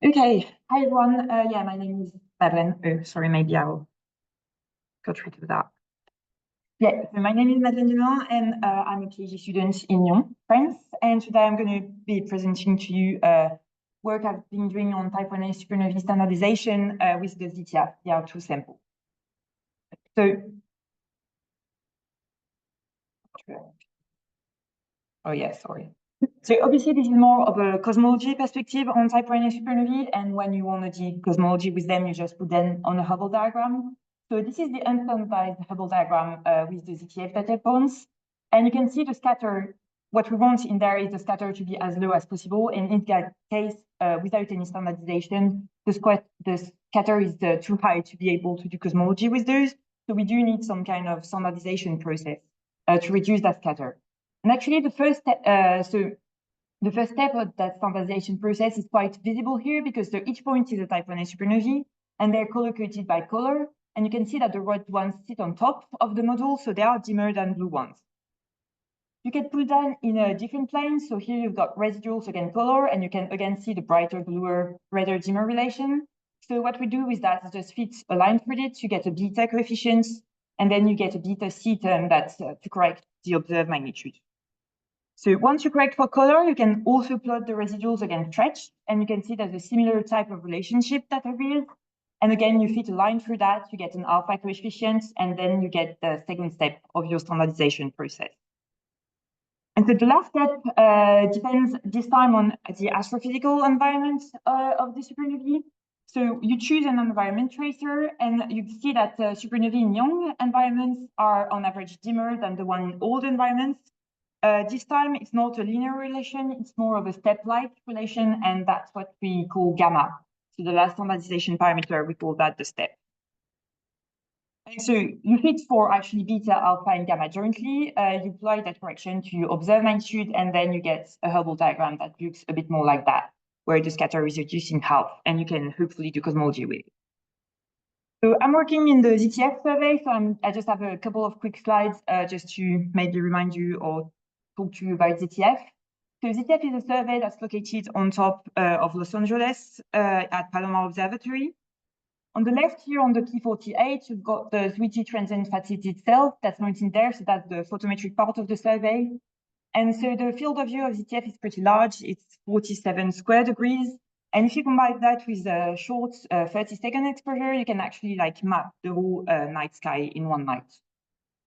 Okay, hi everyone. Yeah, my name is Madeleine. Oh, sorry, maybe I'll go rid of that. Yeah, so my name is Madeleine Ginolin, and I'm a PhD student in Lyon, France. And today I'm going to be presenting to you work I've been doing on Type Ia Supernovae standardization with the ZTF DR2 sample. So, oh yeah, sorry. So obviously this is more of a cosmology perspective on Type Ia Supernovae, and when you want to do cosmology with them, you just put them on a Hubble diagram. So this is the unstandardized Hubble diagram with the ZTF data points, and you can see the scatter. What we want in there is the scatter to be as low as possible, and in that case, without any standardization, the scatter is too high to be able to do cosmology with those. So we do need some kind of standardization process to reduce that scatter. And actually, the first step, the first step of that standardization process is quite visible here because each point is a Type Ia supernovae, and they're color-coded by color. And you can see that the red ones sit on top of the model, so they are dimmer than blue ones. You can put them in a different plane. So here you've got residuals again color, and you can again see the brighter, bluer, redder, dimmer relation. So what we do with that is just fit a line through it to get a beta coefficient, and then you get a beta C term that's to correct the observed magnitude. So once you correct for color, you can also plot the residuals against stretch, and you can see there's a similar type of relationship that reveals. And again, you fit a line through that, you get an alpha coefficient, and then you get the second step of your standardization process. And so the last step depends this time on the astrophysical environment of the supernovae. So you choose an environment tracer, and you see that supernovae in young environments are on average dimmer than the one in old environments. This time, it's not a linear relation, it's more of a step-like relation, and that's what we call gamma. So the last standardization parameter, we call that the step. And so you fit for actually beta, alpha, and gamma jointly. You apply that correction to observed magnitude, and then you get a Hubble diagram that looks a bit more like that, where the scatter is reduced in half, and you can hopefully do cosmology with it. So I'm working in the ZTF survey, so I just have a couple of quick slides just to maybe remind you or talk to you about ZTF. So ZTF is a survey that's located on top of Los Angeles at Palomar Observatory. On the left here on the P48, you've got the 3T transient facility itself that's not in there, so that's the photometric part of the survey. And so the field of view of ZTF is pretty large, it's 47 square degrees. And if you combine that with a short 30-second exposure, you can actually map the whole night sky in one night.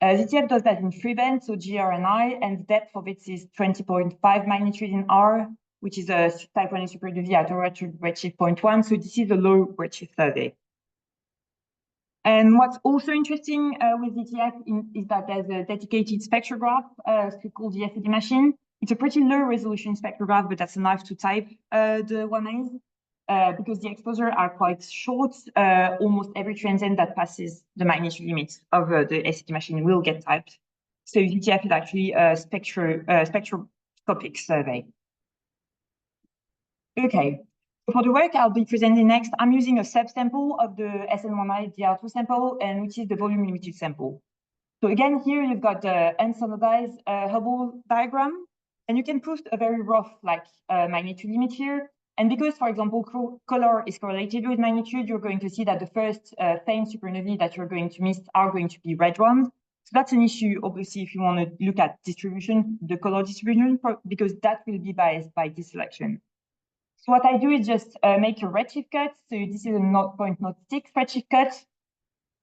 ZTF does that in 3 bands, so GR and I, and the depth of it is 20.5 magnitude in R, which is a Type Ia supernovae at a redshift 0.1. So this is a low redshift survey. And what's also interesting with ZTF is that there's a dedicated spectrograph called the SED machine. It's a pretty low resolution spectrograph, but that's enough to type the 1As because the exposure are quite short. Almost every transient that passes the magnitude limit of the SED machine will get typed. So ZTF is actually a spectroscopic survey. Okay. For the work I'll be presenting next, I'm using a subsample of the SN Ia DR2 sample, and which is the volume limited sample. So again, here you've got the unstandardized Hubble diagram, and you can put a very rough magnitude limit here. And because, for example, color is correlated with magnitude, you're going to see that the first faint supernovae that you're going to miss are going to be red ones. So that's an issue, obviously, if you want to look at distribution, the color distribution, because that will be biased by this selection. So what I do is just make a redshift cut. So this is a 0.06 redshift cut.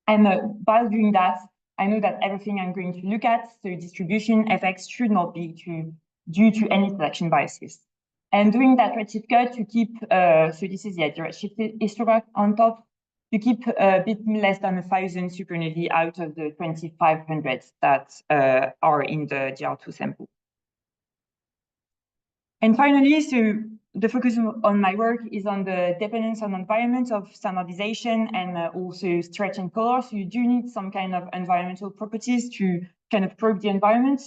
And by doing that, I know that everything I'm going to look at, so distribution effects, should not be due to any selection biases. And doing that redshift cut, you keep, so this is the redshift histogram on top, you keep a bit less than 1,000 supernovae out of the 2,500 that are in the DR2 sample. And finally, so the focus on my work is on the dependence on environment of standardization and also stretch and color. So you do need some kind of environmental properties to kind of probe the environment.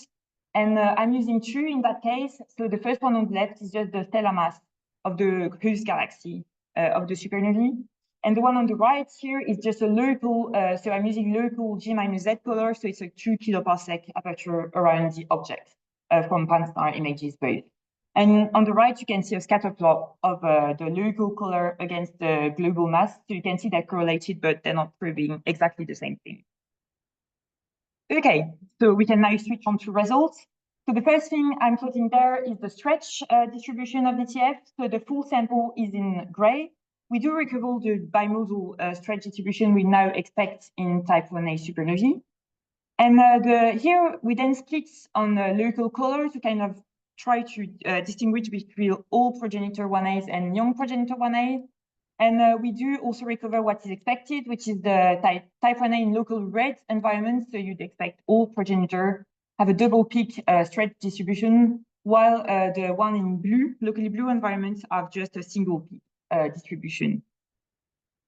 And I'm using 2 in that case. So the first one on the left is just the stellar mass of the host galaxy of the supernovae. And the one on the right here is just a local, so I'm using local G-Z color. So it's a 2 kiloparsec aperture around the object from pan-star images both. And on the right, you can see a scatter plot of the local color against the global mass. So you can see they're correlated, but they're not proving exactly the same thing. Okay, so we can now switch on to results. So the first thing I'm plotting there is the stretch distribution of ZTF. So the full sample is in gray. We do recover the bimodal stretch distribution we now expect in Type Ia supernovae. And here we then split on local color to kind of try to distinguish between old progenitor 1As and young progenitor 1A. And we do also recover what is expected, which is the type 1A in local red environments. So you'd expect all progenitor have a double peak stretch distribution, while the one in blue, locally blue environments have just a single peak distribution.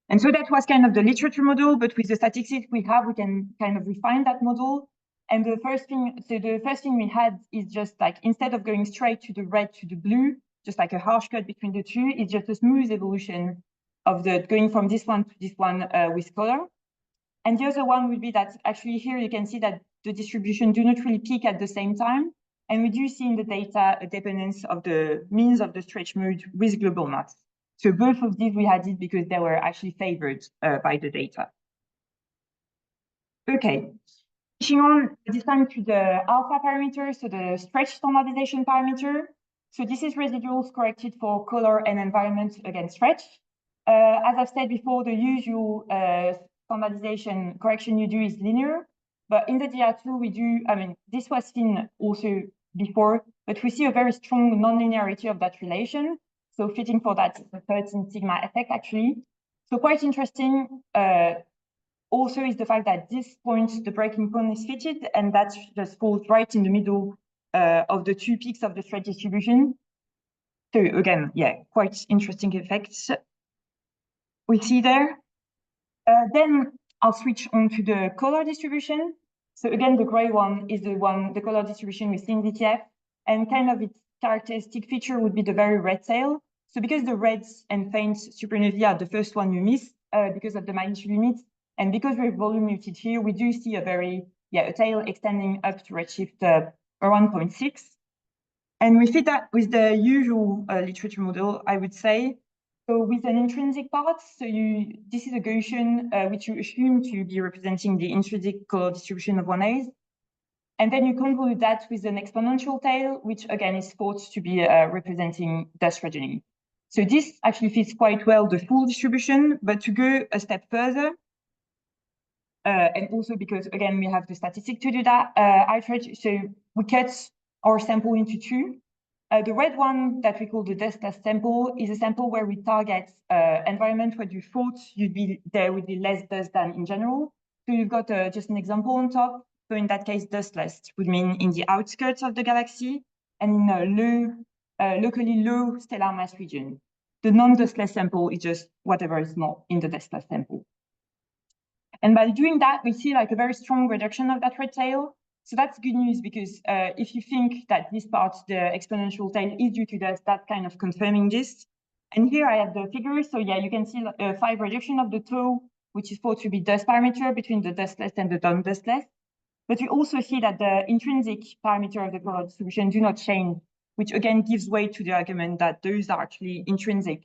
And so that was kind of the literature model, but with the statistics we have, we can kind of refine that model. And the first thing we had is just like, instead of going straight to the red to the blue, just like a harsh cut between the two, it's just a smooth evolution of the going from this one to this one with color. And the other one would be that actually here you can see that the distribution do not really peak at the same time. And we do see in the data a dependence of the means of the stretch mode with global mass. So both of these we had it because they were actually favored by the data. Okay, switching on this time to the alpha parameter, so the stretch standardization parameter. So this is residuals corrected for color and environment against stretch. As I've said before, the usual standardization correction you do is linear, but in the DR2 we do, I mean, this was seen also before, but we see a very strong non-linearity of that relation. So fitting for that 13 sigma effect actually. So quite interesting also is the fact that this point, the breaking point is fitted, and that just falls right in the middle of the two peaks of the stretch distribution. So again, yeah, quite interesting effects we see there. Then I'll switch on to the color distribution. So again, the gray one is the color distribution we see in ZTF, and kind of its characteristic feature would be the very red tail. So because the reds and faint supernovae are the first one you miss because of the magnitude limit, and because we're volume muted here, we do see a tail extending up to redshift around 0.6. And we fit that with the usual literature model, I would say. So with an intrinsic part, this is a Gaussian which you assume to be representing the intrinsic color distribution of 1As. And then you convolute that with an exponential tail, which again is thought to be representing dust progeny. So this actually fits quite well the full distribution, but to go a step further, and also because again we have the statistic to do that, so we cut our sample into two. The red one that we call the dustless sample is a sample where we target environment where you thought there would be less dust than in general. So you've got just an example on top. So in that case, dustless would mean in the outskirts of the galaxy and in a locally low stellar mass region. The non-dustless sample is just whatever is not in the dustless sample. And by doing that, we see like a very strong reduction of that red tail. So that's good news because if you think that this part, the exponential tail, is due to dust, that's kind of confirming this. And here I have the figures. So yeah, you can see 5 reduction of the tau, which is thought to be dust parameter between the dustless and the non-dustless. But you also see that the intrinsic parameter of the color distribution do not change, which again gives way to the argument that those are actually intrinsic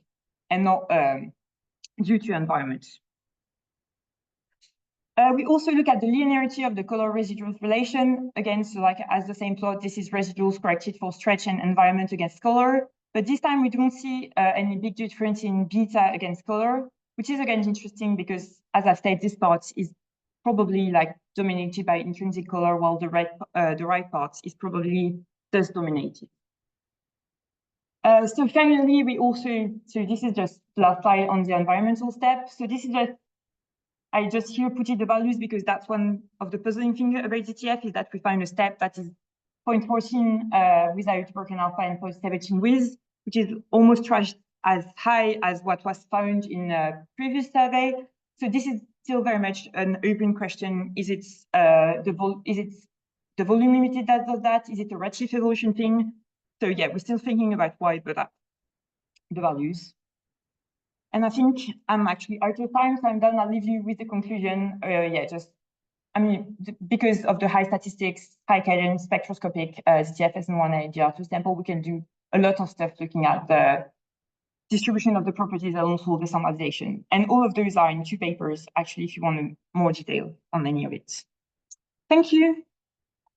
and not due to environment. We also look at the linearity of the color residuals relation. Again, so like as the same plot, this is residuals corrected for stretch and environment against color. But this time we don't see any big difference in beta against color, which is again interesting because, as I've said, this part is probably like dominated by intrinsic color, while the right part is probably dust dominated. So finally, so this is just last slide on the environmental step. So this is I just here put the values because that's one of the puzzling things about ZTF is that we find a step that is 0.14 without broken alpha and 0.17 with, which is almost twice as high as what was found in a previous survey. So this is still very much an open question. Is it the volume limited that does that? Is it a redshift evolution thing? So yeah, we're still thinking about why, but the values. And I think I'm actually out of time, so I'm done. I'll leave you with the conclusion. Because of the high statistics, high cadence, spectroscopic ZTF SN Ia DR2 sample, we can do a lot of stuff looking at the distribution of the properties and also the standardization. And all of those are in 2 papers, actually, if you want more detail on any of it. Thank you.